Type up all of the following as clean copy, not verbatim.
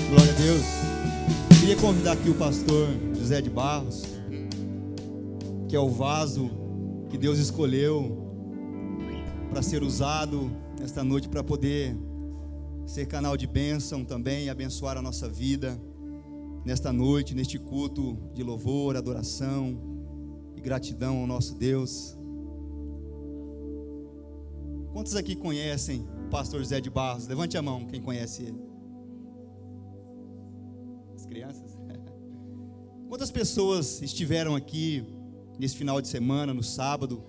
Glória a Deus. Queria convidar aqui o pastor José de Barros, que é o vaso que Deus escolheu para ser usado nesta noite, para poder ser canal de bênção também e abençoar a nossa vida nesta noite, neste culto de louvor, adoração e gratidão ao nosso Deus. Quantos aqui conhecem o pastor José de Barros? Levante a mão quem conhece ele. As crianças? Quantas pessoas estiveram aqui nesse final de semana, no sábado,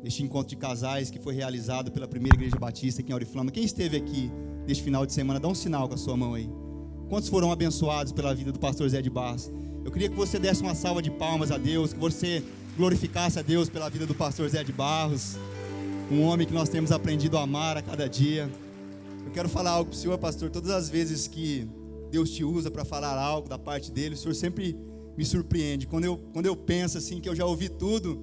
neste encontro de casais que foi realizado pela Primeira Igreja Batista aqui em Auriflama? Quem esteve aqui neste final de semana? Dá um sinal com a sua mão aí. Quantos foram abençoados pela vida do pastor José de Barros? Eu queria que você desse uma salva de palmas a Deus, que você glorificasse a Deus pela vida do pastor José de Barros, um homem que nós temos aprendido a amar a cada dia. Eu quero falar algo para o senhor, pastor. Todas as vezes que Deus te usa para falar algo da parte dele, o senhor sempre me surpreende. Quando eu penso assim, que eu já ouvi tudo,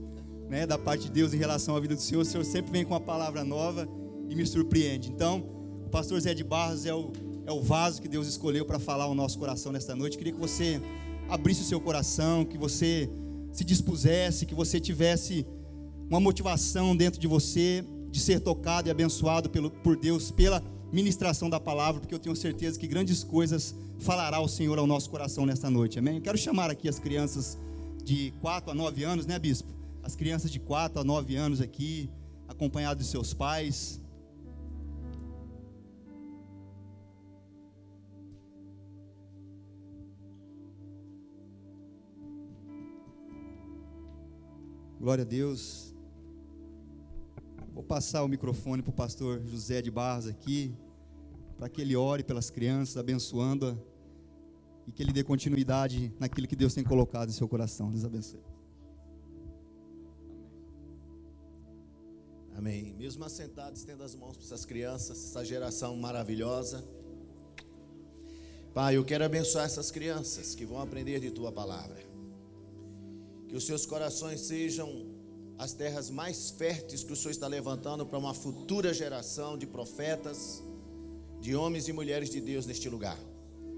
né, da parte de Deus em relação à vida do senhor sempre vem com uma palavra nova e me surpreende. Então, o pastor José de Barros é o vaso que Deus escolheu para falar ao nosso coração nesta noite. Queria que você abrisse o seu coração, que você se dispusesse, que você tivesse uma motivação dentro de você de ser tocado e abençoado por Deus pela ministração da palavra, porque eu tenho certeza que grandes coisas falará o Senhor ao nosso coração nesta noite, amém? Eu quero chamar aqui as crianças de 4 a 9 anos, né, bispo? As crianças de 4 a 9 anos aqui, acompanhados de seus pais. Glória a Deus. Vou passar o microfone para o pastor José de Barros aqui, para que ele ore pelas crianças, abençoando-a, e que ele dê continuidade naquilo que Deus tem colocado em seu coração. Deus abençoe. Amém. Mesmo assentado, estenda as mãos para essas crianças, essa geração maravilhosa. Pai, eu quero abençoar essas crianças que vão aprender de Tua palavra. Que os seus corações sejam as terras mais férteis que o Senhor está levantando para uma futura geração de profetas, de homens e mulheres de Deus neste lugar.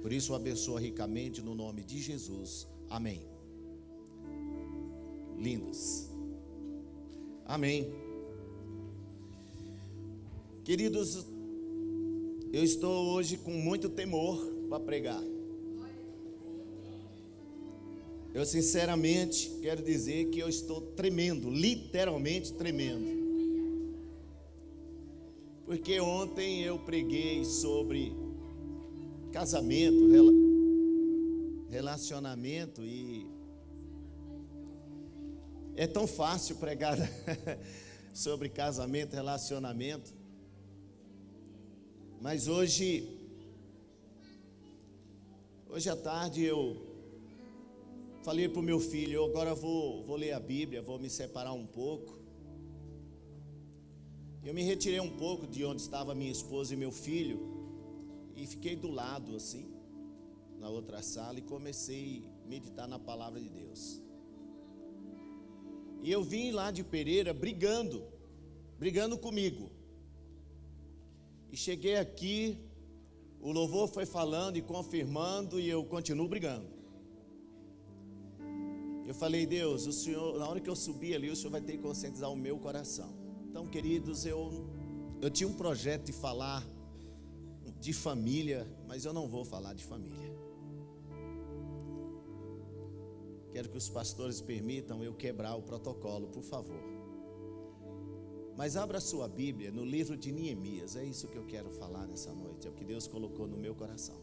Por isso, o abençoa ricamente no nome de Jesus. Amém. Lindos. Amém. Queridos, eu estou hoje com muito temor para pregar. Eu sinceramente quero dizer que eu estou tremendo, literalmente tremendo. Porque ontem eu preguei sobre casamento, relacionamento, e é tão fácil pregar sobre casamento, relacionamento. Mas hoje à tarde eu falei para o meu filho, eu agora vou ler a Bíblia, vou me separar um pouco. Eu me retirei um pouco de onde estava minha esposa e meu filho e fiquei do lado assim, na outra sala, e comecei a meditar na palavra de Deus. E eu vim lá de Pereira brigando comigo. E cheguei aqui, o louvor foi falando e confirmando, e eu continuo brigando. Eu falei, Deus, o Senhor, na hora que eu subir ali, o Senhor vai ter que conscientizar o meu coração. Então, queridos, eu tinha um projeto de falar de família, mas eu não vou falar de família. Quero que os pastores permitam eu quebrar o protocolo, por favor. Mas abra a sua Bíblia no livro de Neemias, é isso que eu quero falar nessa noite, é o que Deus colocou no meu coração.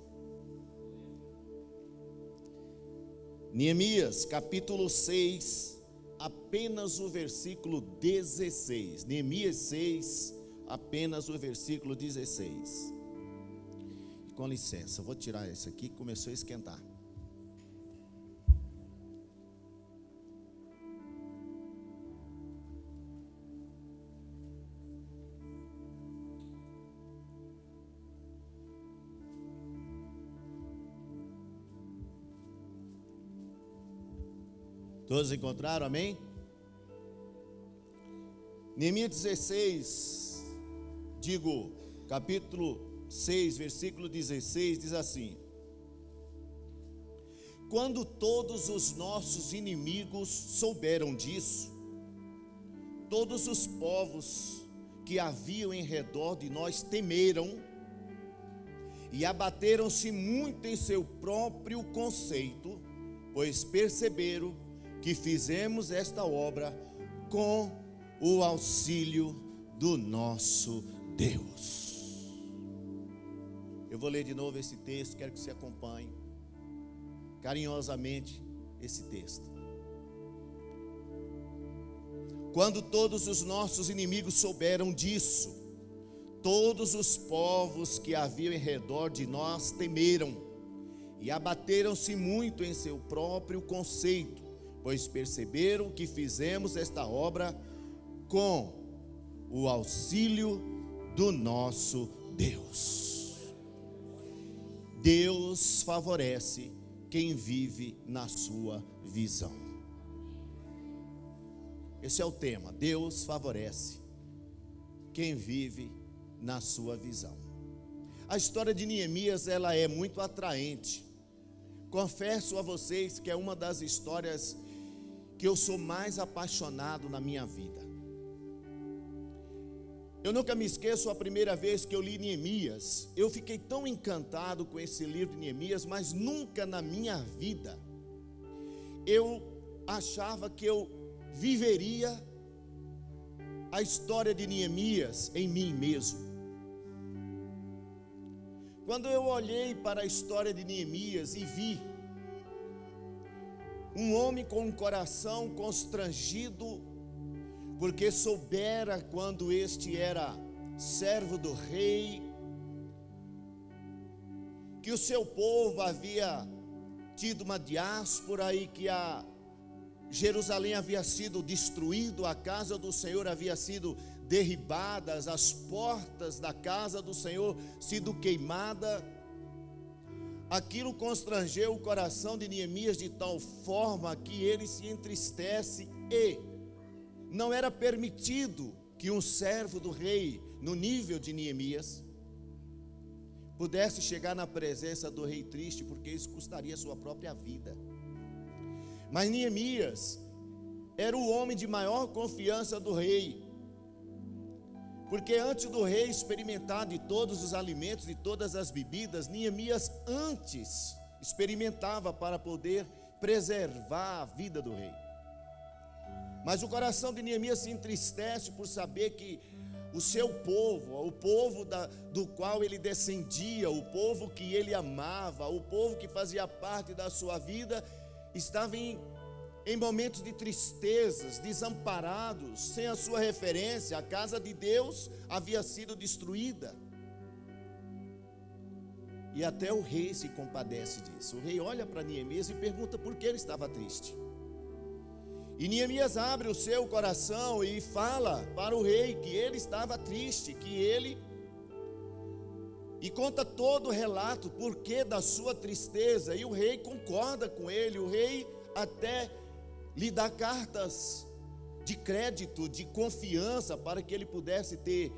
Neemias, capítulo 6, apenas o versículo 16. Neemias 6, apenas o versículo 16. Com licença, vou tirar esse aqui que começou a esquentar. Todos encontraram, amém? Neemias 16, capítulo 6, versículo 16, diz assim: Quando todos os nossos inimigos souberam disso, todos os povos que haviam em redor de nós temeram e abateram-se muito em seu próprio conceito, pois perceberam que fizemos esta obra com o auxílio do nosso Deus. Eu vou ler de novo esse texto, quero que você acompanhe carinhosamente esse texto. Quando todos os nossos inimigos souberam disso, todos os povos que haviam em redor de nós temeram e abateram-se muito em seu próprio conceito, pois perceberam que fizemos esta obra com o auxílio do nosso Deus. Deus favorece quem vive na sua visão. Esse é o tema. Deus favorece quem vive na sua visão. A história de Neemias, ela é muito atraente. Confesso a vocês que é uma das histórias que eu sou mais apaixonado na minha vida. Eu nunca me esqueço a primeira vez que eu li Neemias. Eu fiquei tão encantado com esse livro de Neemias, mas nunca na minha vida eu achava que eu viveria a história de Neemias em mim mesmo. Quando eu olhei para a história de Neemias e vi um homem com um coração constrangido, porque soubera quando este era servo do rei, que o seu povo havia tido uma diáspora e que a Jerusalém havia sido destruído, a casa do Senhor havia sido derribada, as portas da casa do Senhor sido queimada. Aquilo constrangeu o coração de Neemias de tal forma que ele se entristece e não era permitido que um servo do rei, no nível de Neemias, pudesse chegar na presença do rei triste, porque isso custaria sua própria vida. Mas Neemias era o homem de maior confiança do rei, porque antes do rei experimentar de todos os alimentos, de todas as bebidas, Neemias antes experimentava para poder preservar a vida do rei. Mas o coração de Neemias se entristece por saber que o seu povo, o povo do qual ele descendia, o povo que ele amava, o povo que fazia parte da sua vida, estava em momentos de tristezas, desamparados, sem a sua referência. A casa de Deus havia sido destruída. E até o rei se compadece disso. O rei olha para Neemias e pergunta por que ele estava triste. E Neemias abre o seu coração e fala para o rei que ele estava triste, e conta todo o relato, porquê da sua tristeza, e o rei concorda com ele. O rei até lhe dá cartas de crédito, de confiança, para que ele pudesse ter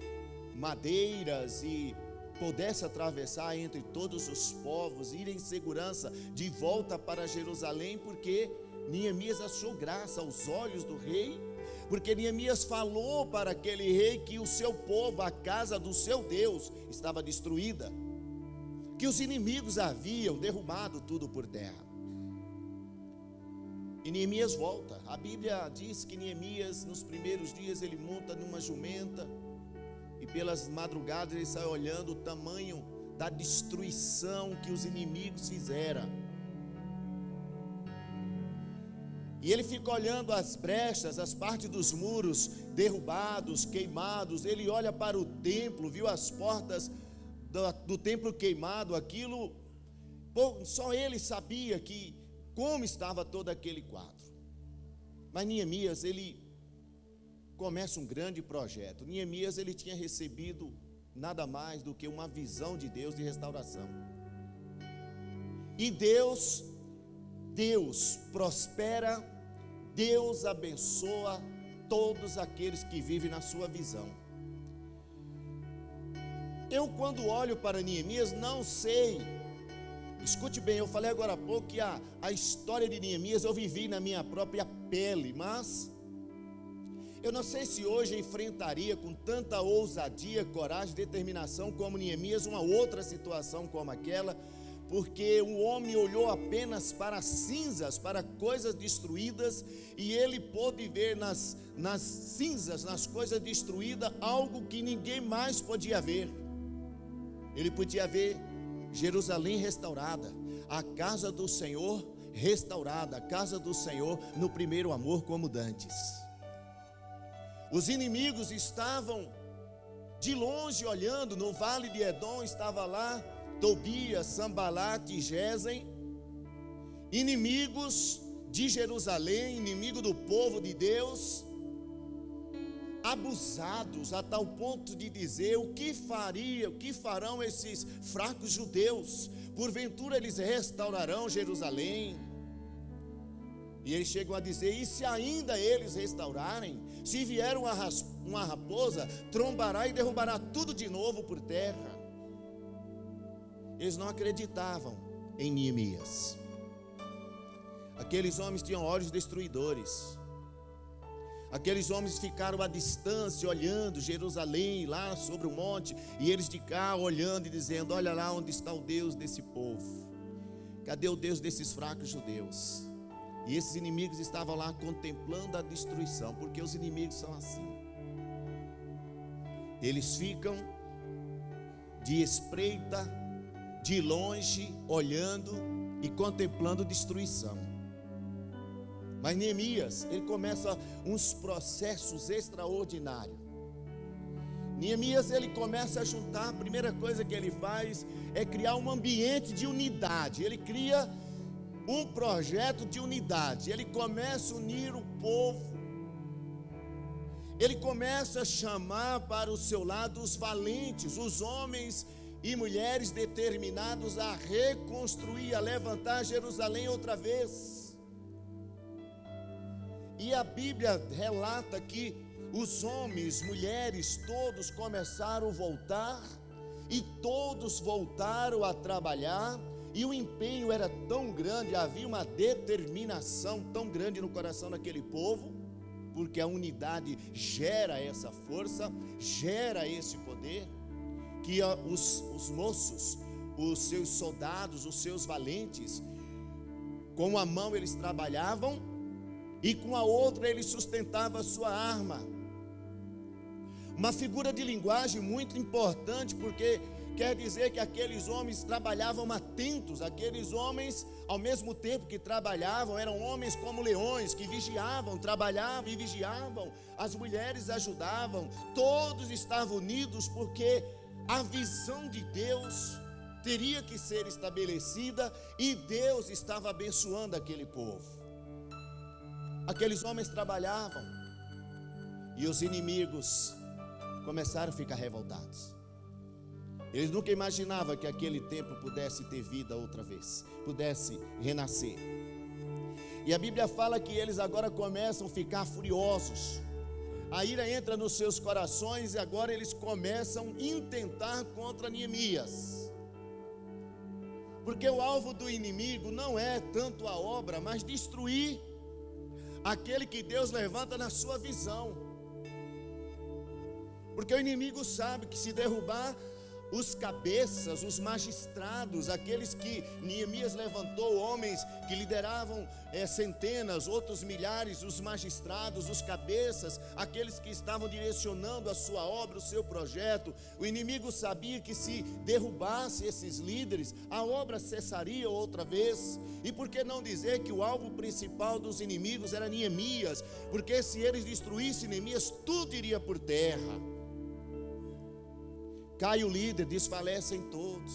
madeiras e pudesse atravessar entre todos os povos, ir em segurança de volta para Jerusalém, porque Neemias achou graça aos olhos do rei, porque Neemias falou para aquele rei que o seu povo, a casa do seu Deus, estava destruída, que os inimigos haviam derrubado tudo por terra. E Neemias volta. A Bíblia diz que Neemias, nos primeiros dias, ele monta numa jumenta, e pelas madrugadas ele sai olhando o tamanho da destruição que os inimigos fizeram. E ele fica olhando as brechas, as partes dos muros derrubados, queimados. Ele olha para o templo, viu as portas do templo queimado. Aquilo, só ele sabia como estava todo aquele quadro. Mas Neemias, ele começa um grande projeto. Neemias, ele tinha recebido nada mais do que uma visão de Deus de restauração. E Deus prospera, Deus abençoa todos aqueles que vivem na sua visão. Eu, quando olho para Neemias, não sei Escute bem, eu falei agora há pouco que a história de Neemias eu vivi na minha própria pele, mas eu não sei se hoje enfrentaria com tanta ousadia, coragem, determinação como Neemias uma outra situação como aquela, porque o homem olhou apenas para as cinzas, para coisas destruídas, e ele pôde ver nas cinzas, nas coisas destruídas, algo que ninguém mais podia ver. Ele podia ver Jerusalém restaurada, a casa do Senhor restaurada, a casa do Senhor no primeiro amor como dantes. Os inimigos estavam de longe olhando, no vale de Edom estava lá Tobias, Sambalate e Gesem, inimigos de Jerusalém, inimigo do povo de Deus, abusados a tal ponto de dizer: o que farão esses fracos judeus? Porventura eles restaurarão Jerusalém? E eles chegam a dizer: e se ainda eles restaurarem, se vier uma raposa, trombará e derrubará tudo de novo por terra. Eles não acreditavam em Neemias. Aqueles homens tinham olhos destruidores. Aqueles homens ficaram à distância olhando Jerusalém lá sobre o monte, e eles de cá olhando e dizendo: olha lá onde está o Deus desse povo, cadê o Deus desses fracos judeus? E esses inimigos estavam lá contemplando a destruição, porque os inimigos são assim, eles ficam de espreita, de longe, olhando e contemplando destruição. Mas Neemias, ele começa uns processos extraordinários. Neemias, ele começa a juntar, a primeira coisa que ele faz é criar um ambiente de unidade. Ele cria um projeto de unidade. Ele começa a unir o povo. Ele começa a chamar para o seu lado os valentes, os homens e mulheres determinados a reconstruir, a levantar Jerusalém outra vez. E a Bíblia relata que os homens, mulheres, todos começaram a voltar, e todos voltaram a trabalhar, e o empenho era tão grande, havia uma determinação tão grande no coração daquele povo, porque a unidade gera essa força, gera esse poder, que os moços, os seus soldados, os seus valentes, com uma mão eles trabalhavam e com a outra eles sustentavam a sua arma. Uma figura de linguagem muito importante, porque quer dizer que aqueles homens trabalhavam atentos. Aqueles homens, ao mesmo tempo que trabalhavam, eram homens como leões, que vigiavam, trabalhavam e vigiavam. As mulheres ajudavam, todos estavam unidos, porque a visão de Deus teria que ser estabelecida, e Deus estava abençoando aquele povo. Aqueles homens trabalhavam, e os inimigos começaram a ficar revoltados. Eles nunca imaginavam que aquele templo pudesse ter vida outra vez, pudesse renascer. E a Bíblia fala que eles agora começam a ficar furiosos. A ira entra nos seus corações, e agora eles começam a intentar contra Neemias. Porque o alvo do inimigo não é tanto a obra, mas destruir aquele que Deus levanta na sua visão. Porque o inimigo sabe que se derrubar os cabeças, os magistrados, aqueles que Neemias levantou, homens que lideravam centenas, outros milhares, os magistrados, os cabeças, aqueles que estavam direcionando a sua obra, o seu projeto. O inimigo sabia que se derrubasse esses líderes, a obra cessaria outra vez. E por que não dizer que o alvo principal dos inimigos era Neemias? Porque se eles destruíssem Neemias, tudo iria por terra. Cai o líder, desfalecem todos.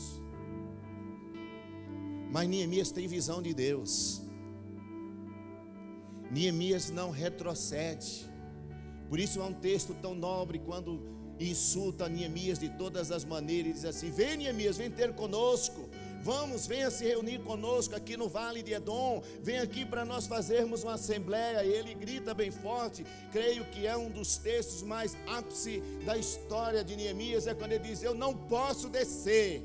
Mas Neemias tem visão de Deus. Neemias não retrocede. Por isso há um texto tão nobre, quando insulta Neemias de todas as maneiras, e diz assim: vem Neemias, vem ter conosco. Vamos, venha se reunir conosco aqui no Vale de Edom. Vem aqui para nós fazermos uma assembleia. E ele grita bem forte. Creio que é um dos textos mais ápice da história de Neemias. É quando ele diz: eu não posso descer,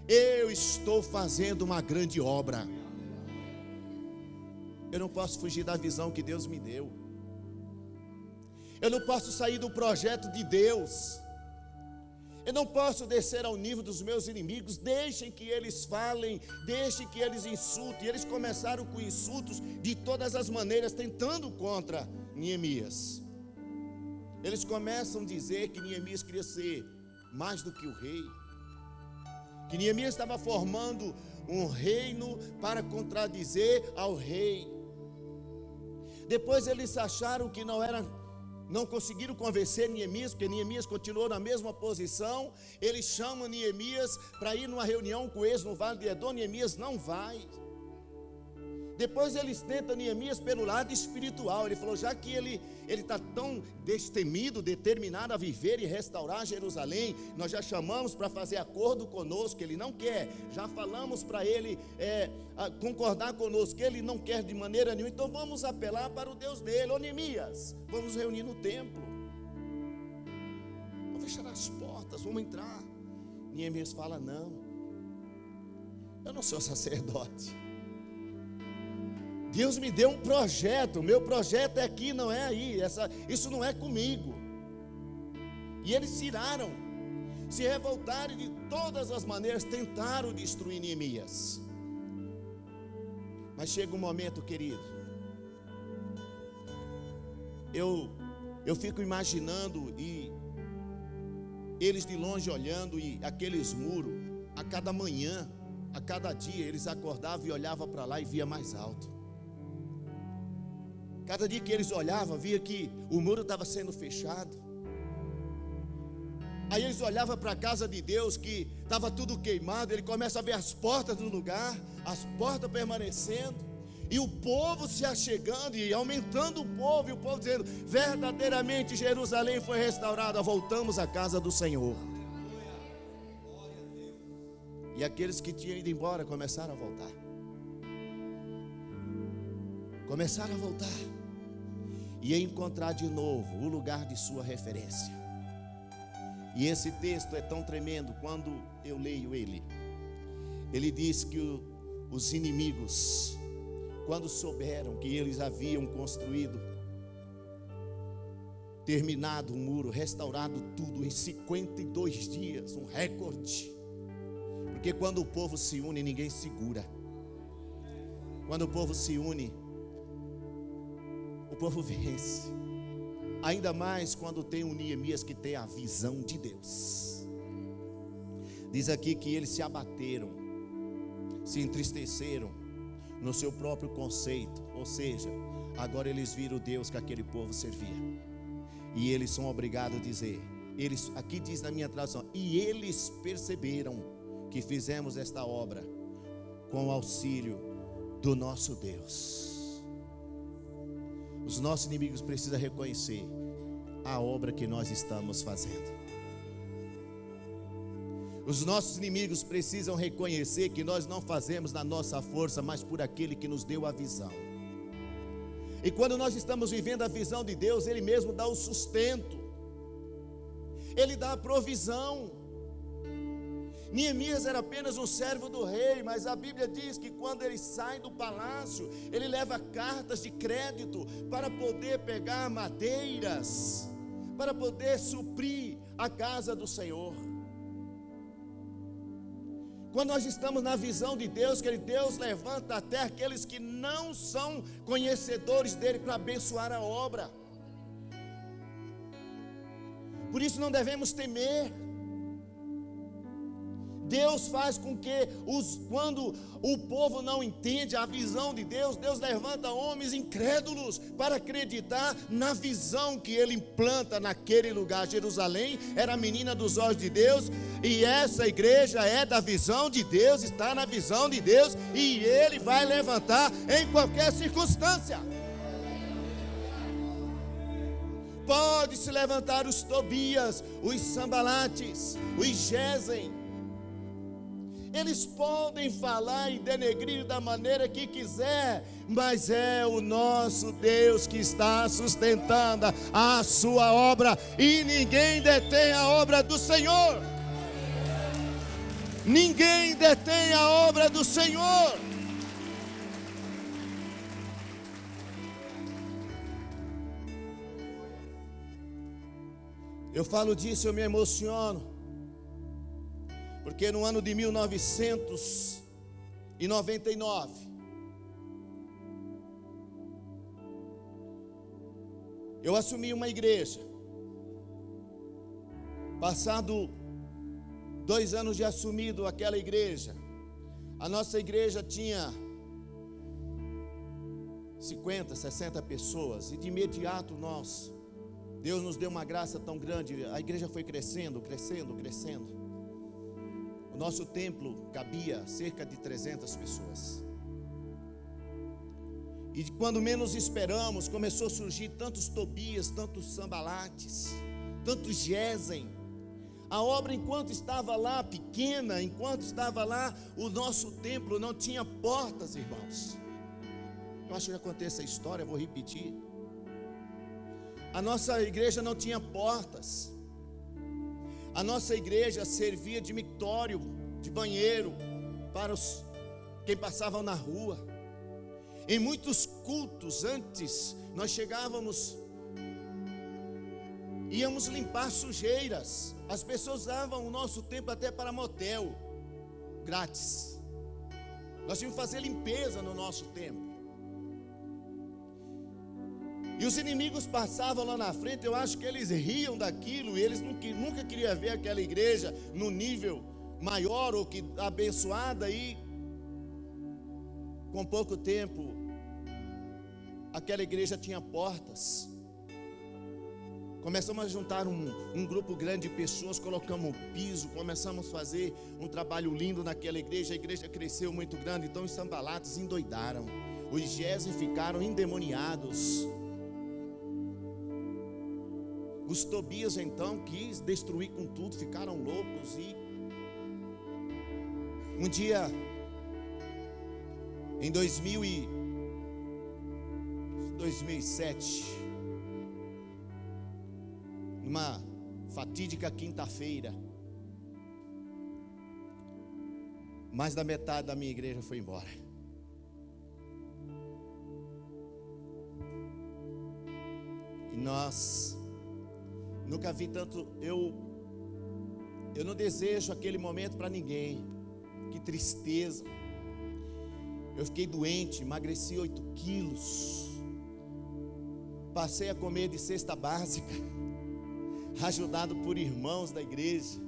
eu estou fazendo uma grande obra. Eu não posso fugir da visão que Deus me deu. Eu não posso sair do projeto de Deus. Eu não posso descer ao nível dos meus inimigos. Deixem que eles falem, deixem que eles insultem. Eles começaram com insultos de todas as maneiras, tentando contra Neemias. Eles começam a dizer que Neemias queria ser mais do que o rei, que Neemias estava formando um reino para contradizer ao rei. Depois eles acharam que não conseguiram convencer Neemias, porque Neemias continuou na mesma posição. Eles chamam Neemias para ir numa reunião com eles no Vale de Edom. Neemias não vai. Depois eles tentam Neemias pelo lado espiritual. Ele falou, já que ele está tão destemido, determinado a viver e restaurar Jerusalém, nós já chamamos para fazer acordo conosco, ele não quer. Já falamos para ele concordar conosco, ele não quer de maneira nenhuma. Então vamos apelar para o Deus dele. Ô Neemias, vamos reunir no templo, vamos fechar as portas, vamos entrar. Neemias fala, não, eu não sou sacerdote. Deus me deu um projeto, o meu projeto é aqui, não é aí, isso não é comigo. E eles se iraram, se revoltaram de todas as maneiras, tentaram destruir Neemias. Mas chega um momento, querido, eu fico imaginando, e eles de longe olhando, e aqueles muros, a cada manhã, a cada dia, eles acordavam e olhavam para lá e via mais alto. Cada dia que eles olhavam, via que o muro estava sendo fechado. Aí eles olhavam para a casa de Deus, que estava tudo queimado. Ele começa a ver as portas no lugar, as portas permanecendo, e o povo se achegando e aumentando o povo, e o povo dizendo, verdadeiramente Jerusalém foi restaurada, voltamos à casa do Senhor. E aqueles que tinham ido embora começaram a voltar. Começaram a voltar e a encontrar de novo o lugar de sua referência. E esse texto é tão tremendo. Quando eu leio ele diz que os inimigos, quando souberam que eles haviam construído, terminado o muro, restaurado tudo em 52 dias, um recorde. Porque quando o povo se une, ninguém segura. Quando o povo se une, o povo vence. Ainda mais quando tem um Neemias que tem a visão de Deus. Diz aqui que eles se abateram, se entristeceram no seu próprio conceito. Ou seja, agora eles viram o Deus que aquele povo servia. E eles são obrigados a dizer, aqui diz na minha tradução, e eles perceberam que fizemos esta obra com o auxílio do nosso Deus. Os nossos inimigos precisam reconhecer a obra que nós estamos fazendo. Os nossos inimigos precisam reconhecer que nós não fazemos na nossa força, mas por aquele que nos deu a visão. E quando nós estamos vivendo a visão de Deus, Ele mesmo dá o sustento, Ele dá a provisão. Neemias era apenas um servo do rei, mas a Bíblia diz que quando ele sai do palácio, ele leva cartas de crédito para poder pegar madeiras, para poder suprir a casa do Senhor. Quando nós estamos na visão de Deus, que Deus levanta até aqueles que não são conhecedores dele para abençoar a obra. Por isso não devemos temer. Deus faz com que quando o povo não entende a visão de Deus, Deus levanta homens incrédulos para acreditar na visão que Ele implanta naquele lugar. Jerusalém era a menina dos olhos de Deus, e essa igreja é da visão de Deus, está na visão de Deus, e Ele vai levantar em qualquer circunstância. Pode se levantar os Tobias, os Sambalates, os Gesem. Eles podem falar e denegrir da maneira que quiser, mas é o nosso Deus que está sustentando a sua obra, e ninguém detém a obra do Senhor. Ninguém detém a obra do Senhor. Eu falo disso, eu me emociono, porque no ano de 1999, eu assumi uma igreja. Passado 2 anos de assumido aquela igreja, a nossa igreja tinha 50, 60 pessoas, e de imediato Deus nos deu uma graça tão grande, a igreja foi crescendo. O nosso templo cabia cerca de 300 pessoas. E quando menos esperamos, começou a surgir tantos Tobias, tantos Sambalates, tantos Gesem. A obra, enquanto estava lá pequena, enquanto estava lá, o nosso templo não tinha portas, irmãos. Eu acho que já contei essa história, vou repetir. A nossa igreja não tinha portas. A nossa igreja servia de mictório, de banheiro, para quem passavam na rua. Em muitos cultos antes, nós íamos limpar sujeiras. As pessoas usavam o nosso tempo até para motel, grátis. Nós tínhamos que fazer limpeza no nosso templo. E os inimigos passavam lá na frente, eu acho que eles riam daquilo, e eles nunca queriam ver aquela igreja no nível maior ou que abençoada, e com pouco tempo aquela igreja tinha portas. Começamos a juntar um grupo grande de pessoas, colocamos piso, começamos a fazer um trabalho lindo naquela igreja. A igreja cresceu muito grande, então os Sambalates endoidaram, os Gesem ficaram endemoniados. Os Tobias então quis destruir com tudo, ficaram loucos. E um dia, em 2007, numa fatídica quinta-feira, mais da metade da minha igreja foi embora. E nós nunca vi tanto. Eu não desejo aquele momento para ninguém. Que tristeza. Eu fiquei doente, emagreci 8 quilos. Passei a comer de cesta básica, ajudado por irmãos da igreja.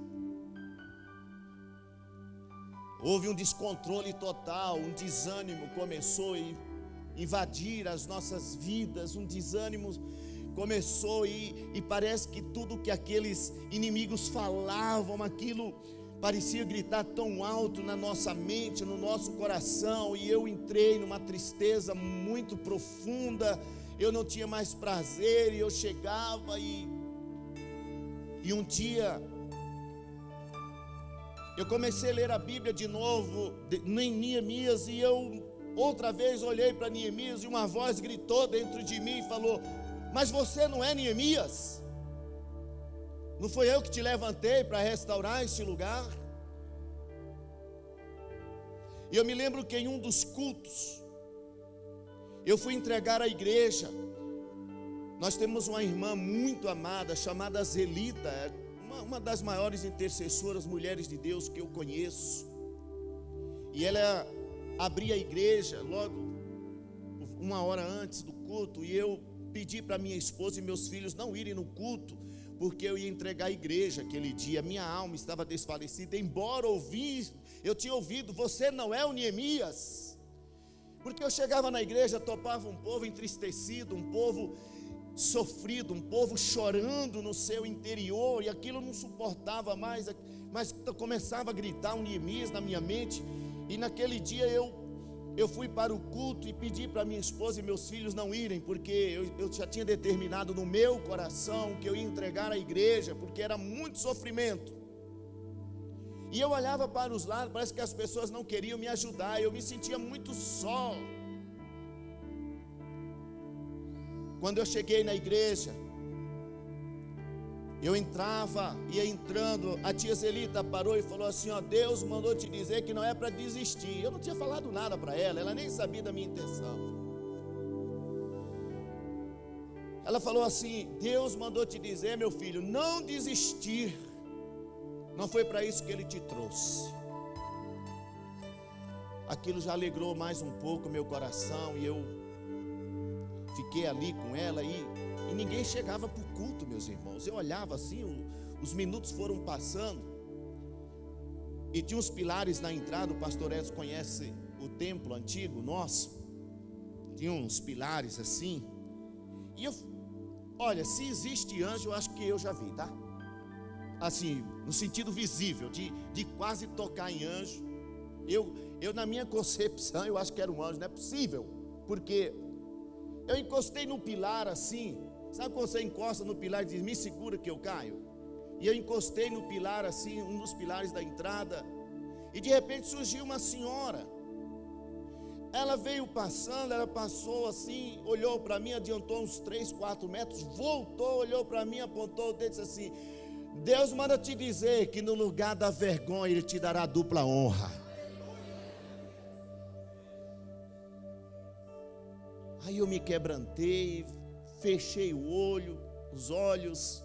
Houve um descontrole total, um desânimo começou a invadir as nossas vidas, um desânimo começou e parece que tudo que aqueles inimigos falavam, aquilo parecia gritar tão alto na nossa mente, no nosso coração, e eu entrei numa tristeza muito profunda. Eu não tinha mais prazer, e eu chegava e um dia eu comecei a ler a Bíblia de novo, em Neemias, e eu outra vez olhei para Neemias, e uma voz gritou dentro de mim e falou: mas você não é Neemias? Não foi eu que te levantei para restaurar este lugar? E eu me lembro que em um dos cultos, eu fui entregar à igreja. Nós temos uma irmã muito amada, chamada Zelita, uma das maiores intercessoras, mulheres de Deus que eu conheço. E ela abria a igreja logo 1 hora antes do culto, e eu pedi para minha esposa e meus filhos não irem no culto, porque eu ia entregar a igreja aquele dia. Minha alma estava desfalecida, embora eu tinha ouvido: você não é o Neemias. Porque eu chegava na igreja, topava um povo entristecido, um povo sofrido, um povo chorando no seu interior, e aquilo não suportava mais, mas começava a gritar um Neemias na minha mente. E naquele dia eu fui para o culto e pedi para minha esposa e meus filhos não irem, porque eu já tinha determinado no meu coração que eu ia entregar a igreja, porque era muito sofrimento. E eu olhava para os lados, parece que as pessoas não queriam me ajudar, eu me sentia muito só. Quando eu cheguei na igreja, Eu entrava, ia entrando, a tia Zelita parou e falou assim, ó, Deus mandou te dizer que não é para desistir. Eu não tinha falado nada para ela nem sabia da minha intenção. Ela falou assim, Deus mandou te dizer, meu filho, não desistir. Não foi para isso que Ele te trouxe. Aquilo já alegrou mais um pouco meu coração e eu fiquei ali com ela e ninguém chegava para o culto, meus irmãos. Eu olhava assim, os minutos foram passando e tinha uns pilares na entrada. O pastor Edson conhece o templo antigo nosso. Tinha uns pilares assim. E eu, olha, se existe anjo, eu acho que eu já vi, tá? Assim, no sentido visível, de quase tocar em anjo. Eu na minha concepção, eu acho que era um anjo, não é possível, porque eu encostei no pilar assim, sabe quando você encosta no pilar e diz, me segura que eu caio? E eu encostei no pilar assim, um dos pilares da entrada, e de repente surgiu uma senhora. Ela veio passando, ela passou assim, olhou para mim, adiantou uns 3, 4 metros, voltou, olhou para mim, apontou o dedo e disse assim, Deus manda te dizer que no lugar da vergonha Ele te dará dupla honra. Aí eu me quebrantei, fechei os olhos,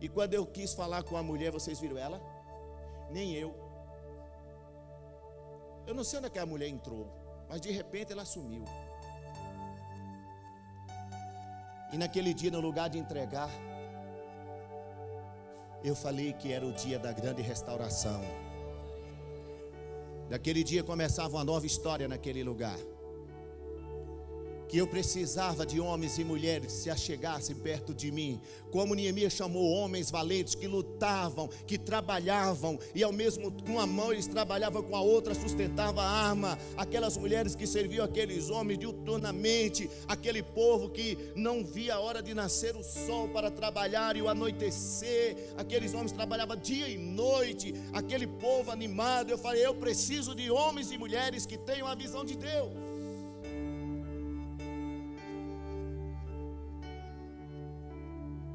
e quando eu quis falar com a mulher, vocês viram ela? Nem eu. Eu não sei onde é que a mulher entrou, mas de repente ela sumiu. E naquele dia, no lugar de entregar, eu falei que era o dia da grande restauração. Naquele dia começava uma nova história naquele lugar. Que eu precisava de homens e mulheres que se achegassem perto de mim, como Neemias chamou homens valentes que lutavam, que trabalhavam, e ao mesmo com uma mão eles trabalhavam, com a outra sustentava a arma. Aquelas mulheres que serviam aqueles homens diuturnamente, aquele povo que não via a hora de nascer o sol para trabalhar e o anoitecer, aqueles homens trabalhavam dia e noite, aquele povo animado. Eu falei, eu preciso de homens e mulheres que tenham a visão de Deus.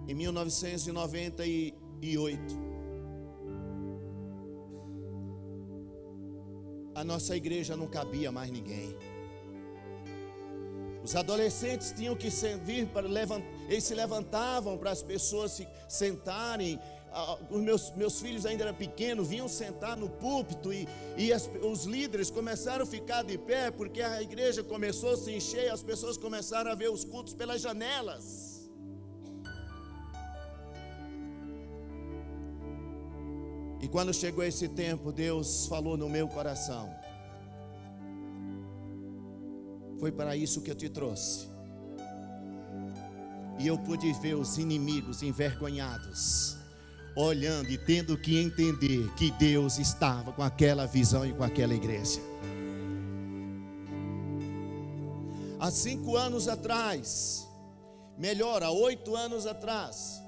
Em 1998, a nossa igreja não cabia mais ninguém. Os adolescentes tinham que vir para levantar, eles se levantavam para as pessoas se sentarem. Os meus filhos ainda eram pequenos, vinham sentar no púlpito e os líderes começaram a ficar de pé, porque a igreja começou a se encher, as pessoas começaram a ver os cultos pelas janelas. E quando chegou esse tempo, Deus falou no meu coração, foi para isso que eu te trouxe. E eu pude ver os inimigos envergonhados, olhando e tendo que entender que Deus estava com aquela visão e com aquela igreja. Há 5 anos atrás, melhor, há 8 anos atrás,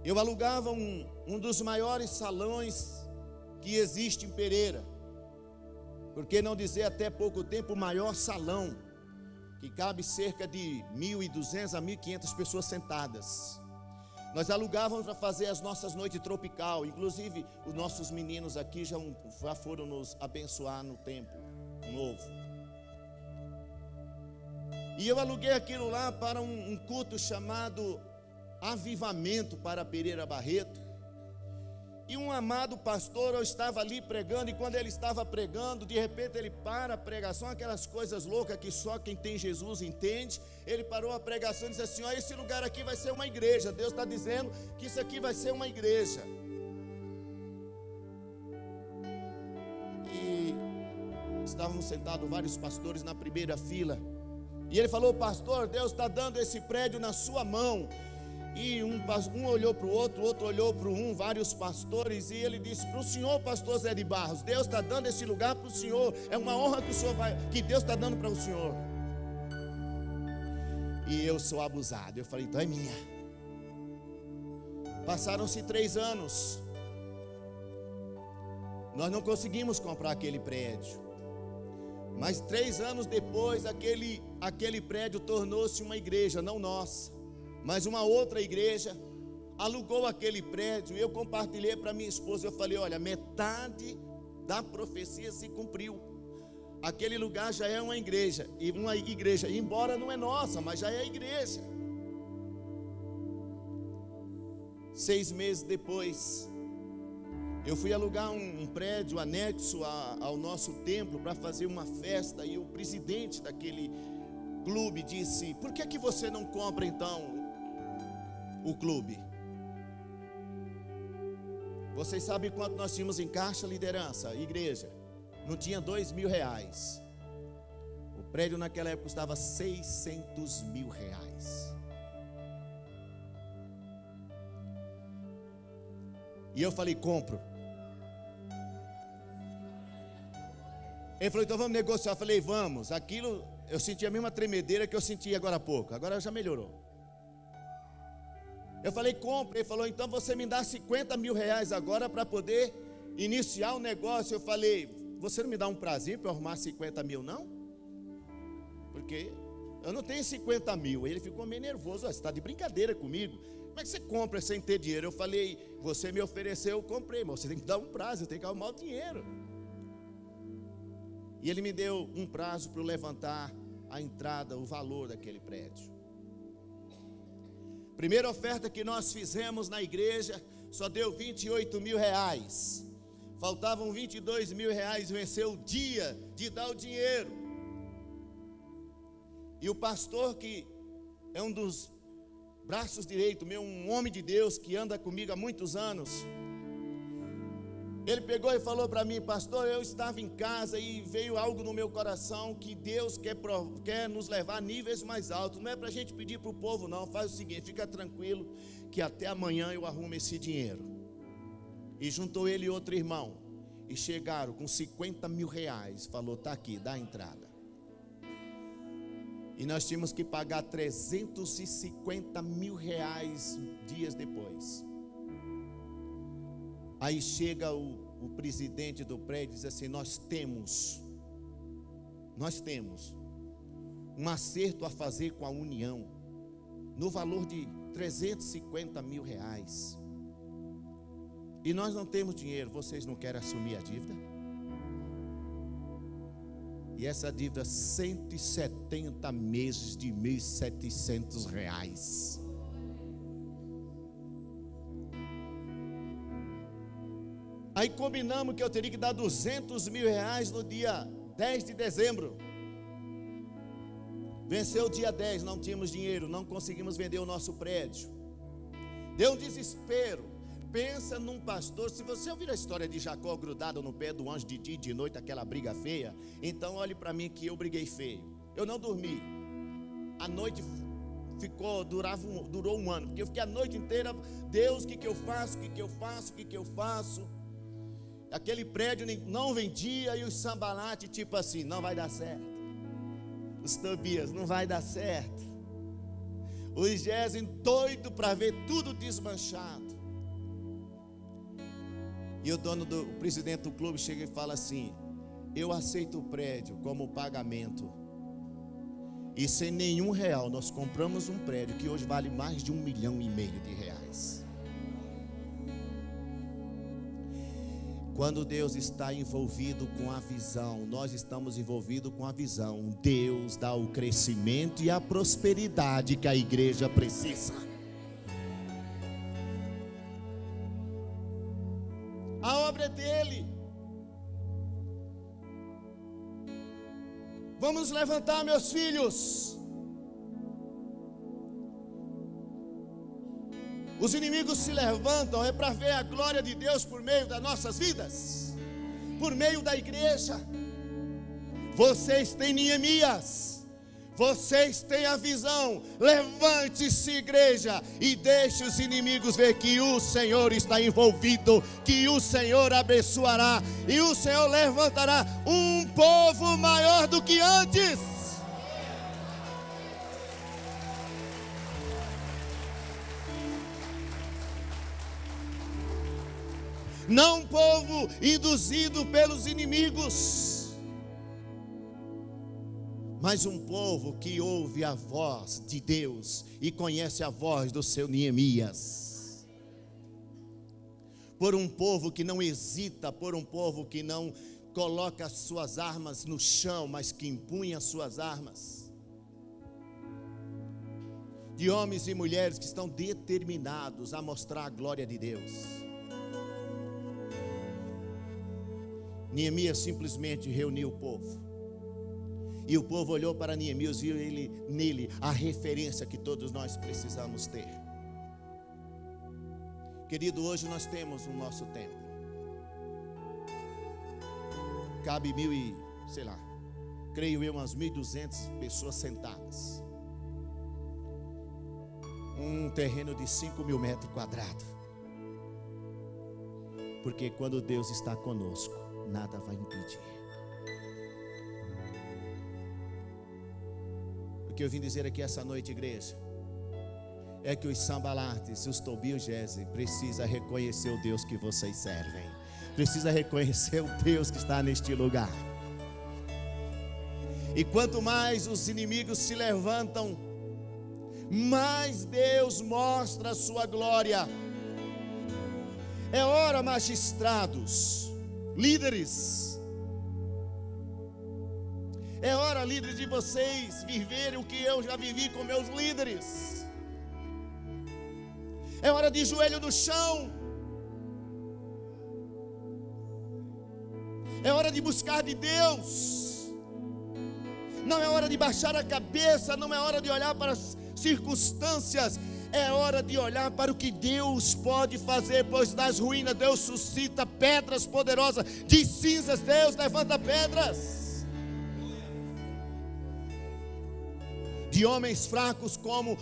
eu alugava um dos maiores salões que existe em Pereira. Por que não dizer até pouco tempo o maior salão, que cabe cerca de 1.200 a 1.500 pessoas sentadas. Nós alugávamos para fazer as nossas noites tropical. Inclusive os nossos meninos aqui já foram nos abençoar no templo novo. E eu aluguei aquilo lá para um culto chamado Avivamento para Pereira Barreto. E um amado pastor, eu estava ali pregando, e quando ele estava pregando, de repente ele para a pregação, aquelas coisas loucas que só quem tem Jesus entende. Ele parou a pregação e disse assim, esse lugar aqui vai ser uma igreja. Deus está dizendo que isso aqui vai ser uma igreja. E estávamos sentados vários pastores na primeira fila, e ele falou, pastor, Deus está dando esse prédio na sua mão. E um olhou para o outro olhou para vários pastores, e ele disse para o senhor, pastor Zé de Barros, Deus está dando esse lugar para o senhor, é uma honra que Deus está dando para o senhor. E eu sou abusado, eu falei, então é minha. Passaram-se 3 anos, nós não conseguimos comprar aquele prédio, mas 3 anos depois, aquele prédio tornou-se uma igreja, não nossa, Mas uma outra igreja alugou aquele prédio. E eu compartilhei para minha esposa. Eu falei: olha, metade da profecia se cumpriu. Aquele lugar já é uma igreja. E uma igreja, embora não é nossa, mas já é igreja. 6 meses depois, eu fui alugar um prédio anexo ao nosso templo para fazer uma festa. E o presidente daquele clube disse: por que você não compra então o clube? Vocês sabem quanto nós tínhamos em caixa, liderança, igreja? Não tinha R$2.000. O prédio naquela época custava R$600.000. E eu falei: compro. Ele falou: então vamos negociar. Eu falei: vamos. Aquilo, eu senti a mesma tremedeira que eu senti agora há pouco. Agora já melhorou. Eu falei: compra. Ele falou: então você me dá R$50.000 agora para poder iniciar o negócio. Eu falei: você não me dá um prazer para eu arrumar 50 mil, não? Porque eu não tenho 50 mil. Ele ficou meio nervoso: você está de brincadeira comigo? Como é que você compra sem ter dinheiro? Eu falei: você me ofereceu, eu comprei, mas você tem que dar um prazo, eu tenho que arrumar o dinheiro. E ele me deu um prazo para eu levantar a entrada, o valor daquele prédio. Primeira oferta que nós fizemos na igreja só deu R$28.000. Faltavam R$22.000, venceu o dia de dar o dinheiro. E o pastor, que é um dos braços direitos meu, um homem de Deus que anda comigo há muitos anos, ele pegou e falou para mim: pastor, eu estava em casa e veio algo no meu coração que Deus quer nos levar a níveis mais altos. Não é para a gente pedir para o povo, não. Faz o seguinte, fica tranquilo que até amanhã eu arrumo esse dinheiro. E juntou ele e outro irmão e chegaram com R$50.000. Falou: está aqui, dá a entrada. E nós tínhamos que pagar R$350.000 dias depois. Aí chega o presidente do prédio e diz assim: nós temos um acerto a fazer com a União no valor de R$350.000. E nós não temos dinheiro. Vocês não querem assumir a dívida? E essa dívida, 170 meses de R$1.700. Aí combinamos que eu teria que dar R$200.000 no dia 10 de dezembro. Venceu o dia 10, não tínhamos dinheiro, não conseguimos vender o nosso prédio. Deu um desespero. Pensa num pastor. Se você ouvir a história de Jacó grudado no pé do anjo de dia e de noite, aquela briga feia, então olhe para mim que eu briguei feio. Eu não dormi. A noite durou um ano, porque eu fiquei a noite inteira: Deus, o que eu faço? O que eu faço? Aquele prédio não vendia, e os Sambalate, tipo assim: não vai dar certo. Os Tobias: não vai dar certo. Os Gésem doido para ver tudo desmanchado. E o presidente do clube chega e fala assim: eu aceito o prédio como pagamento. E sem nenhum real nós compramos um prédio que hoje vale mais de R$1,5 milhão. Quando Deus está envolvido com a visão, nós estamos envolvidos com a visão. Deus dá o crescimento e a prosperidade que a igreja precisa. A obra é dele. Vamos levantar, meus filhos. Os inimigos se levantam é para ver a glória de Deus por meio das nossas vidas, por meio da igreja. Vocês têm Neemias, vocês têm a visão. Levante-se, igreja, e deixe os inimigos ver que o Senhor está envolvido, que o Senhor abençoará e o Senhor levantará um povo maior do que antes. Não um povo induzido pelos inimigos, mas um povo que ouve a voz de Deus e conhece a voz do seu Neemias. Por um povo que não hesita, por um povo que não coloca as suas armas no chão, mas que empunha as suas armas. De homens e mulheres que estão determinados a mostrar a glória de Deus. Neemias simplesmente reuniu o povo. E o povo olhou para Neemias e viu nele a referência que todos nós precisamos ter. Querido, hoje nós temos o nosso templo. Cabe creio eu, umas 1.200 pessoas sentadas. Um terreno de 5.000 metros quadrados. Porque quando Deus está conosco, nada vai impedir. O que eu vim dizer aqui essa noite, igreja, é que os Sambalartes, os Tobias e Gese precisam reconhecer o Deus que vocês servem. Precisa reconhecer o Deus que está neste lugar. E quanto mais os inimigos se levantam, mais Deus mostra a sua glória. É hora, magistrados, líderes, é hora, líderes, de vocês viverem o que eu já vivi com meus líderes. É hora de joelho no chão. É hora de buscar de Deus. Não é hora de baixar a cabeça, não é hora de olhar para as circunstâncias. É hora de olhar para o que Deus pode fazer, pois das ruínas Deus suscita pedras poderosas, de cinzas Deus levanta pedras. De homens fracos, como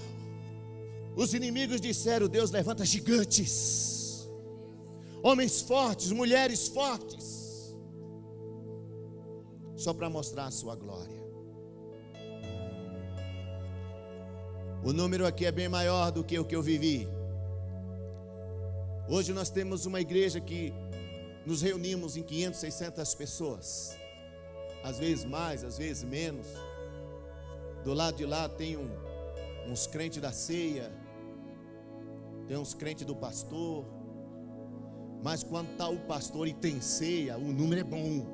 os inimigos disseram, Deus levanta gigantes. Homens fortes, mulheres fortes, só para mostrar a sua glória. O número aqui é bem maior do que o que eu vivi. Hoje nós temos uma igreja que nos reunimos em 500, 600 pessoas. Às vezes mais, às vezes menos. Do lado de lá tem uns crentes da ceia, tem uns crentes do pastor. Mas quando está o pastor e tem ceia, o número é bom.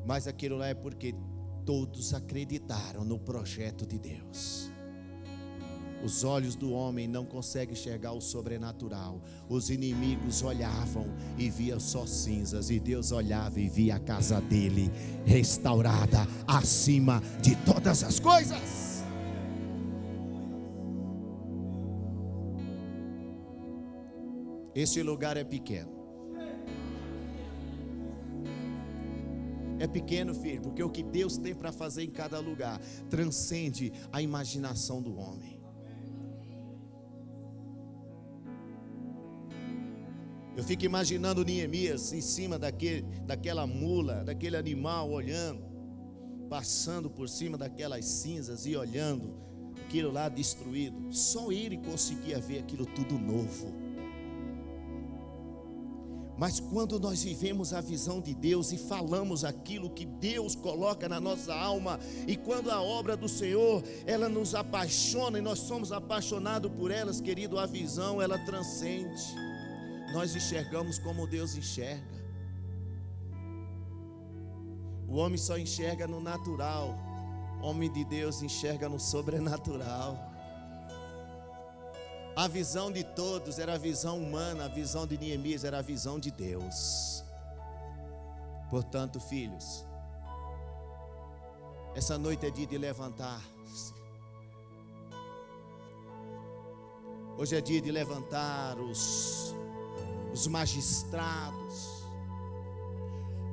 Mas aquilo lá é porque todos acreditaram no projeto de Deus. Os olhos do homem não conseguem enxergar o sobrenatural. Os inimigos olhavam e viam só cinzas, e Deus olhava e via a casa dele restaurada acima de todas as coisas. Este lugar é pequeno. É pequeno, filho, porque o que Deus tem para fazer em cada lugar transcende a imaginação do homem. Eu fico imaginando Neemias em cima daquela mula, daquele animal, olhando, passando por cima daquelas cinzas e olhando aquilo lá destruído. Só ele conseguia ver aquilo tudo novo. Mas quando nós vivemos a visão de Deus e falamos aquilo que Deus coloca na nossa alma, e quando a obra do Senhor, ela nos apaixona e nós somos apaixonados por elas, querido, a visão, ela transcende. Nós enxergamos como Deus enxerga. O homem só enxerga no natural, o homem de Deus enxerga no sobrenatural. A visão de todos era a visão humana, a visão de Neemias era a visão de Deus. Portanto, filhos, essa noite é dia de levantar-se. Hoje é dia de levantar os magistrados,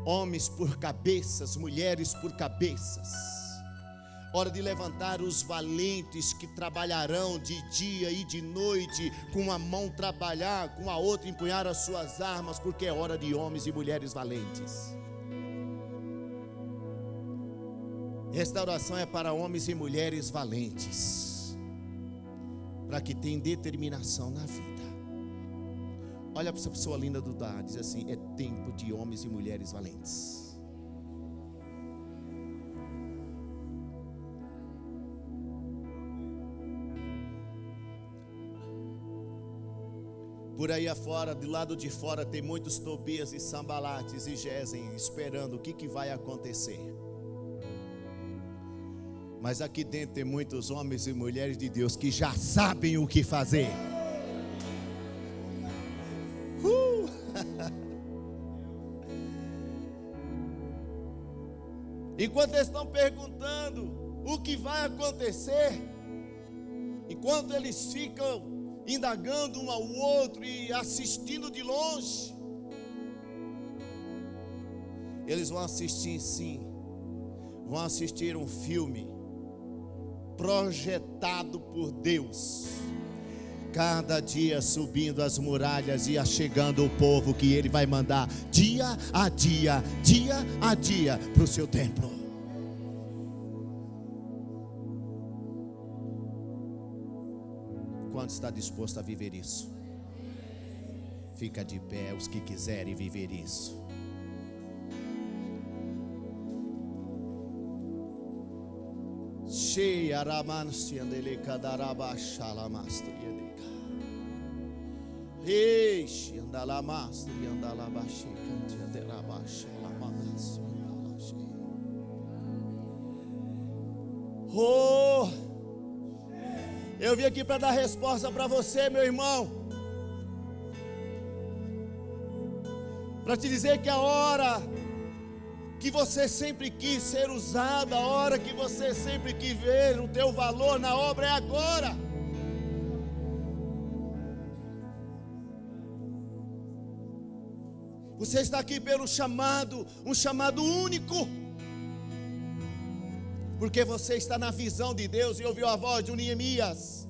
homens por cabeças, mulheres por cabeças. Hora de levantar os valentes que trabalharão de dia e de noite, com uma mão trabalhar, com a outra empunhar as suas armas, porque é hora de homens e mulheres valentes. Restauração é para homens e mulheres valentes, para que tenham determinação na vida. Olha para essa pessoa linda do lado, diz assim: é tempo de homens e mulheres valentes. Por aí afora, do lado de fora, tem muitos Tobias e Sambalates e Gesem esperando o que vai acontecer. Mas aqui dentro tem muitos homens e mulheres de Deus que já sabem o que fazer. Enquanto eles estão perguntando o que vai acontecer, enquanto eles ficam indagando um ao outro e assistindo de longe, eles vão assistir, sim, vão assistir um filme projetado por Deus, cada dia subindo as muralhas e achegando o povo que Ele vai mandar dia a dia para o seu templo. Quanto está disposto a viver isso? Fica de pé os que quiserem viver isso. Cheia ramansi andele kadarabasha lamastri yedeka. Eixe andalamastri andalabashi kanti andelabasha lamanasu andalashi. Oh, eu vim aqui para dar resposta para você, meu irmão, para te dizer que a hora que você sempre quis ser usado, a hora que você sempre quis ver o teu valor na obra é agora. Você está aqui pelo chamado, um chamado único, porque você está na visão de Deus e ouviu a voz de um Neemias.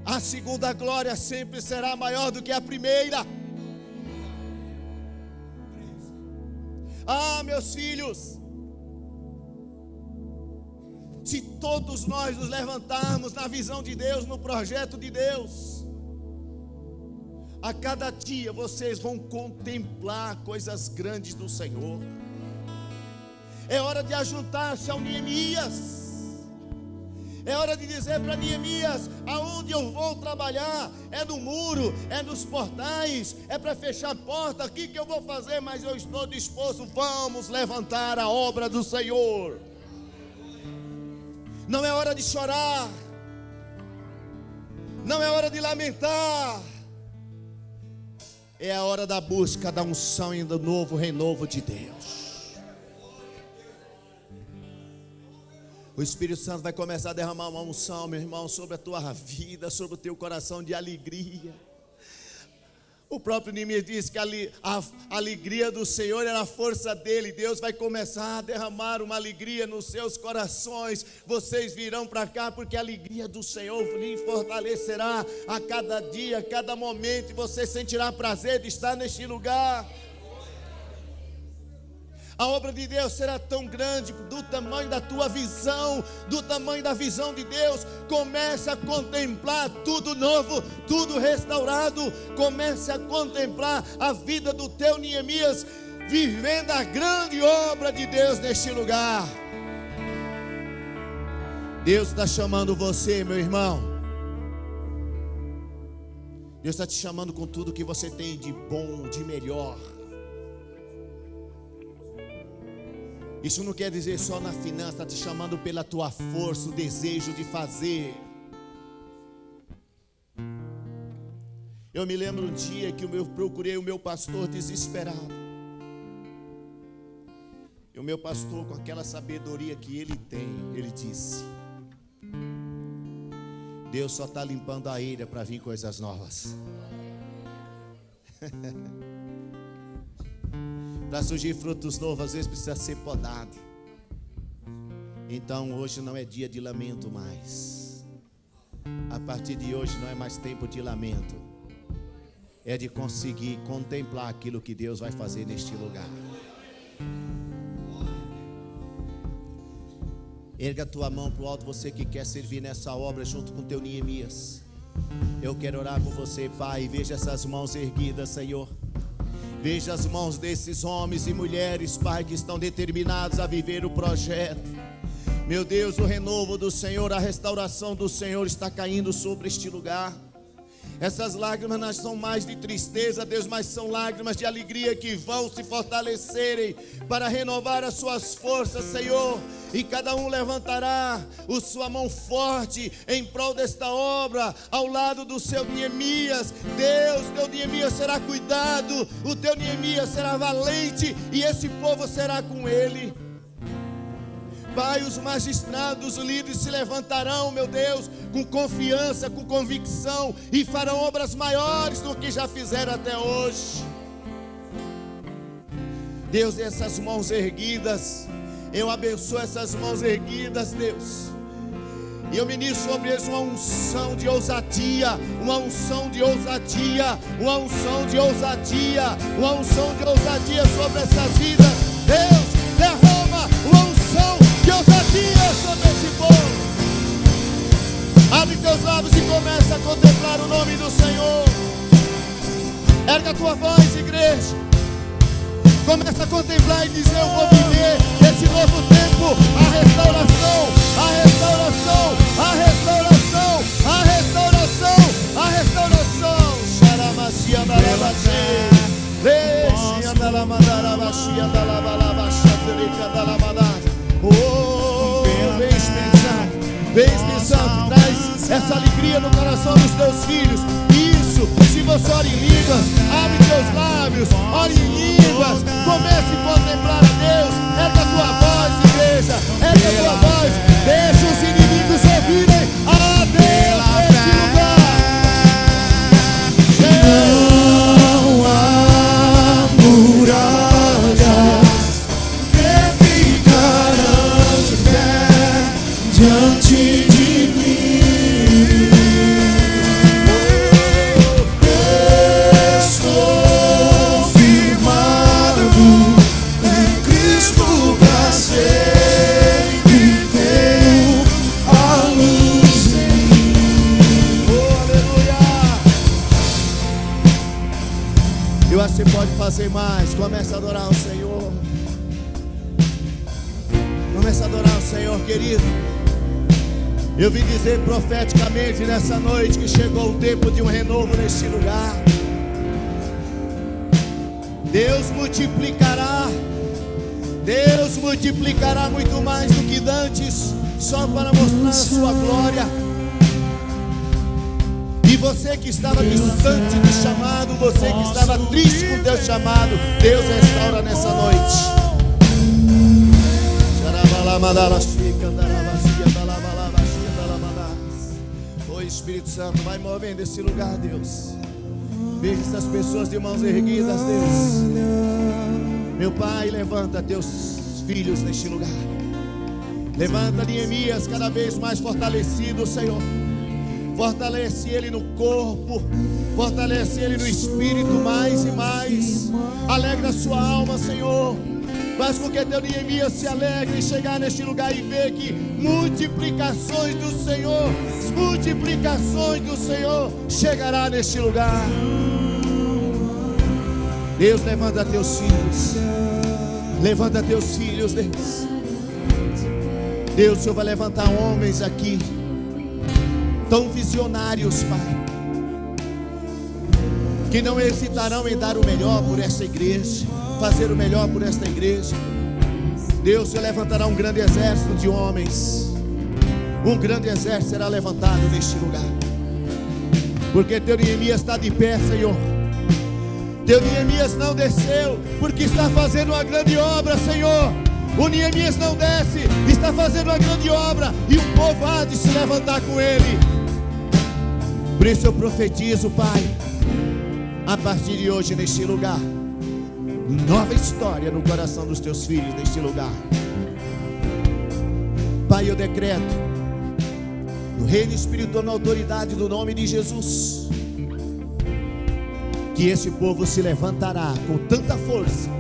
A segunda glória sempre será maior do que a primeira. Ah, meus filhos, se todos nós nos levantarmos na visão de Deus, no projeto de Deus, a cada dia vocês vão contemplar coisas grandes do Senhor. É hora de ajuntar-se ao Neemias. É hora de dizer para Neemias: aonde eu vou trabalhar é no muro, é nos portais, é para fechar a porta, aqui que eu vou fazer, mas eu estou disposto. Vamos levantar a obra do Senhor. Não é hora de chorar, não é hora de lamentar, é a hora da busca da unção e do novo renovo de Deus. O Espírito Santo vai começar a derramar uma unção, meu irmão, sobre a tua vida, sobre o teu coração de alegria. O próprio Neemias disse que a alegria do Senhor era a força dele. Deus vai começar a derramar uma alegria nos seus corações. Vocês virão para cá porque a alegria do Senhor lhe fortalecerá a cada dia, a cada momento, e você sentirá prazer de estar neste lugar. A obra de Deus será tão grande, do tamanho da tua visão, do tamanho da visão de Deus. Comece a contemplar tudo novo, tudo restaurado. Comece a contemplar a vida do teu Neemias, vivendo a grande obra de Deus neste lugar. Deus está chamando você, meu irmão. Deus está te chamando com tudo que você tem de bom, de melhor. Isso não quer dizer só na finança, está te chamando pela tua força, o desejo de fazer. Eu me lembro um dia que eu procurei o meu pastor desesperado. E o meu pastor, com aquela sabedoria que ele tem, ele disse: Deus só está limpando a ilha para vir coisas novas. Para surgir frutos novos, às vezes precisa ser podado. Então hoje não é dia de lamento mais. A partir de hoje não é mais tempo de lamento. É de conseguir contemplar aquilo que Deus vai fazer neste lugar. Erga a tua mão para o alto, você que quer servir nessa obra junto com o teu Neemias. Eu quero orar por você, Pai. Veja essas mãos erguidas, Senhor. Veja as mãos desses homens e mulheres, Pai, que estão determinados a viver o projeto. Meu Deus, o renovo do Senhor, a restauração do Senhor está caindo sobre este lugar. Essas lágrimas não são mais de tristeza, Deus, mas são lágrimas de alegria que vão se fortalecerem para renovar as suas forças, Senhor. E cada um levantará a sua mão forte em prol desta obra, ao lado do seu Neemias. Deus, teu Neemias será cuidado, o teu Neemias será valente, e esse povo será com ele. Pai, os magistrados, os líderes se levantarão, meu Deus, com confiança, com convicção, e farão obras maiores do que já fizeram até hoje. Deus, essas mãos erguidas, eu abençoo essas mãos erguidas, Deus, e eu ministro sobre eles uma unção de ousadia, uma unção de ousadia, uma unção de ousadia, uma unção de ousadia sobre essas vidas. Deus, derrama uma unção de ousadia sobre esse povo. Abre teus lábios e começa a contemplar o nome do Senhor. Erga a tua voz, igreja. Começa a contemplar e dizer: eu vou viver esse novo tempo. A restauração, a restauração, a restauração, a restauração, a restauração. Xaramacia andalabaxê, deixe andalamadarabaxê, andalabalabaxê, andalamadarabaxê. Oh, vem pensando, traz essa alegria no coração dos teus filhos. Isso, se você ora em línguas, abre teus lábios, ore em línguas, comece a contemplar a Deus. Erga a tua voz, igreja, erga a tua voz, deixa os inimigos ouvirem a Deus neste lugar. Não há muralhas que ficarão de pé diante de mim. Estou firmado em Cristo pra sempre tenho a luz em mim. Oh, aleluia! Eu acho que você pode fazer mais. Começa a adorar o Senhor. Começa a adorar o Senhor, querido. Eu vim dizer profeticamente nessa noite que chegou o tempo de um renovo neste lugar. Deus multiplicará muito mais do que dantes, só para mostrar a sua glória. E você que estava distante do chamado, você que estava triste com o teu chamado, Deus restaura nessa noite. Ô Espírito Santo, vai movendo esse lugar, Deus. Veja essas pessoas de mãos erguidas, Deus. Meu Pai, levanta teus filhos neste lugar. Levanta Neemias cada vez mais fortalecido, Senhor. Fortalece ele no corpo, fortalece ele no espírito mais e mais. Alegra a sua alma, Senhor. Faz com que teu Neemias se alegre em chegar neste lugar e ver que multiplicações do Senhor chegará neste lugar. Deus, levanta teus filhos. Levanta teus filhos, Deus. Deus, o Senhor vai levantar homens aqui tão visionários, Pai, que não hesitarão em dar o melhor por esta igreja, fazer o melhor por esta igreja. Deus, o Senhor levantará um grande exército de homens. Um grande exército será levantado neste lugar, porque teu Neemias está de pé, Senhor. Teu Neemias não desceu porque está fazendo uma grande obra, Senhor. O Neemias não desce, está fazendo uma grande obra, e o povo há de se levantar com ele. Por isso eu profetizo, Pai, a partir de hoje neste lugar, nova história no coração dos teus filhos neste lugar. Pai, eu decreto no reino espiritual, na autoridade do nome de Jesus, que esse povo se levantará com tanta força,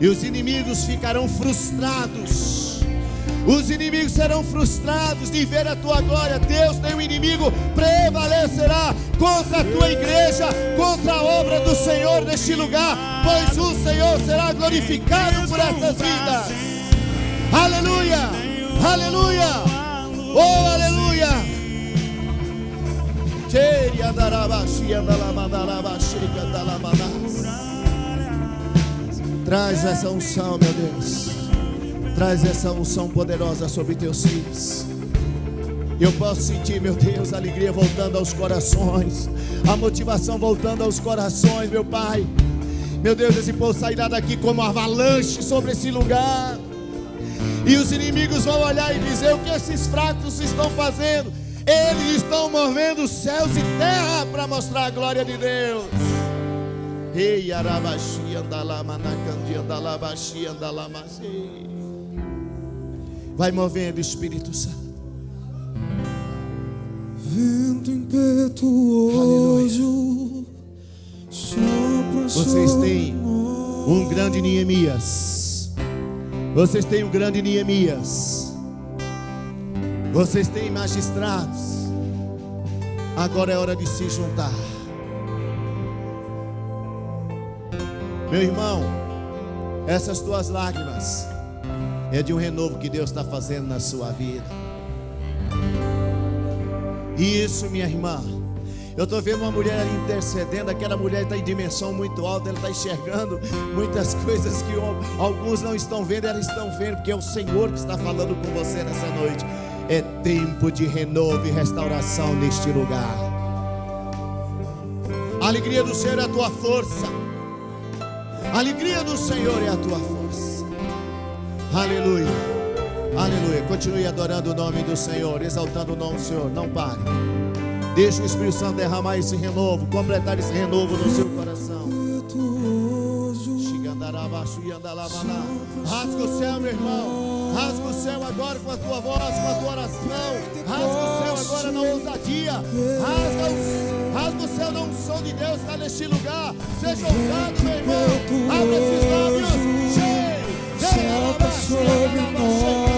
e os inimigos ficarão frustrados. Os inimigos serão frustrados de ver a tua glória. Deus, nenhum inimigo prevalecerá contra a tua igreja, contra a obra do Senhor neste lugar, pois o Senhor será glorificado por essas vidas. Aleluia, aleluia, oh aleluia. Traz essa unção, meu Deus. Traz essa unção poderosa sobre teus filhos. Eu posso sentir, meu Deus, a alegria voltando aos corações, a motivação voltando aos corações, meu Pai. Meu Deus, esse povo sairá daqui como uma avalanche sobre esse lugar. E os inimigos vão olhar e dizer: o que esses fracos estão fazendo? Eles estão movendo céus e terra para mostrar a glória de Deus. Ei, arabaxi, andalamanacandi, andalabaxi, andalamasi. Vai movendo, Espírito Santo. Vento impetuoso sopra. Vocês têm um grande Neemias. Vocês têm um grande Neemias. Vocês têm magistrados. Agora é hora de se juntar. Meu irmão, essas tuas lágrimas é de um renovo que Deus está fazendo na sua vida. E isso, minha irmã, eu estou vendo uma mulher ali intercedendo. Aquela mulher está em dimensão muito alta. Ela está enxergando muitas coisas que alguns não estão vendo. Elas estão vendo, porque é o Senhor que está falando com você nessa noite. É tempo de renovo e restauração neste lugar. A alegria do Senhor é a tua força. A alegria do Senhor é a tua força. Aleluia, aleluia. Continue adorando o nome do Senhor, exaltando o nome do Senhor. Não pare. Deixa o Espírito Santo derramar esse renovo, completar esse renovo no seu coração. Rasga o céu, meu irmão. Rasga o céu agora com a tua voz, com a tua oração. Rasga o céu agora na ousadia. Rasga o céu na unção de Deus. Está neste lugar. Seja ousado, meu irmão. Abra esses lábios. Sopra sobre nós.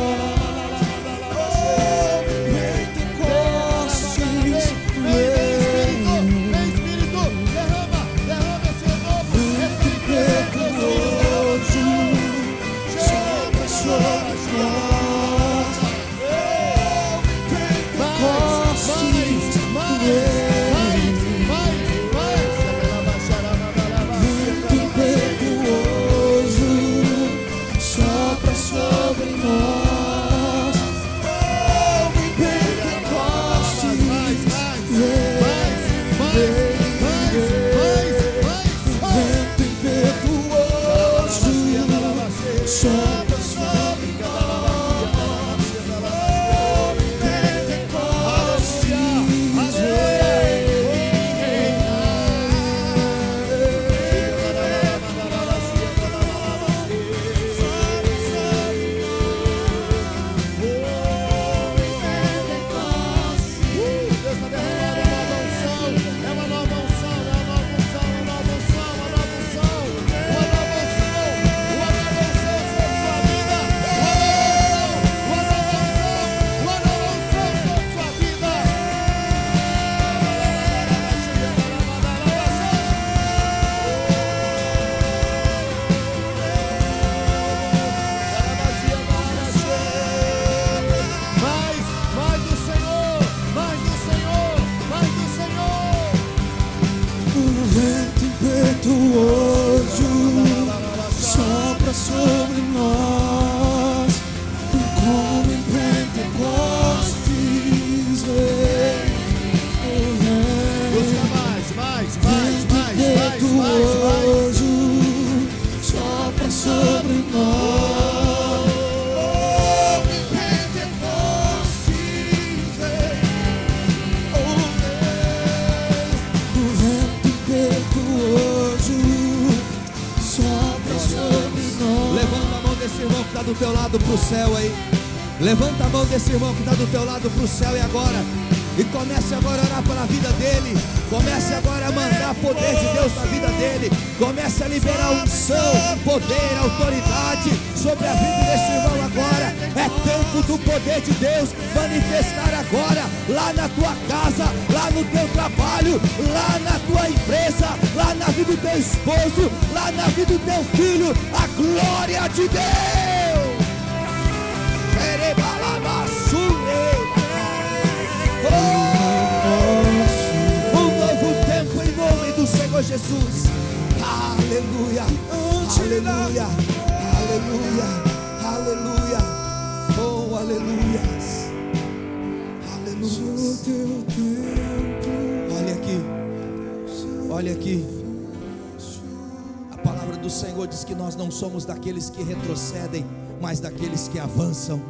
Do teu lado pro céu aí. Levanta a mão desse irmão que está do teu lado pro céu e agora. E comece agora a orar pela vida dele. Comece agora a mandar poder de Deus na vida dele. Comece a liberar unção, poder, autoridade sobre a vida desse irmão agora. É tempo do poder de Deus manifestar agora. Lá na tua casa, lá no teu trabalho, lá na tua empresa, lá na vida do teu esposo, lá na vida do teu filho. A glória de Deus. Jesus. Aleluia, aleluia, aleluia, aleluia. Oh, aleluias, aleluias. Olha aqui, olha aqui. A palavra do Senhor diz que nós não somos daqueles que retrocedem, mas daqueles que avançam.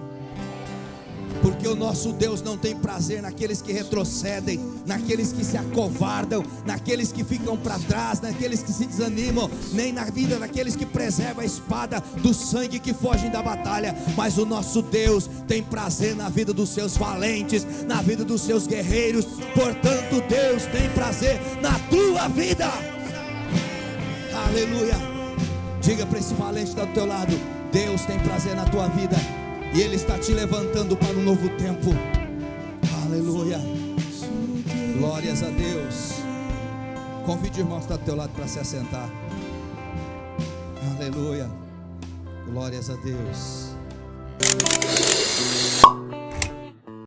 Porque o nosso Deus não tem prazer naqueles que retrocedem, naqueles que se acovardam, naqueles que ficam para trás, naqueles que se desanimam, nem na vida daqueles que preservam a espada do sangue, que fogem da batalha. Mas o nosso Deus tem prazer na vida dos seus valentes, na vida dos seus guerreiros. Portanto, Deus tem prazer na tua vida. Aleluia. Diga para esse valente que está do teu lado: Deus tem prazer na tua vida, e Ele está te levantando para um novo tempo. Aleluia. Glórias a Deus. Convide o irmão que está do teu lado para se assentar. Aleluia. Glórias a Deus.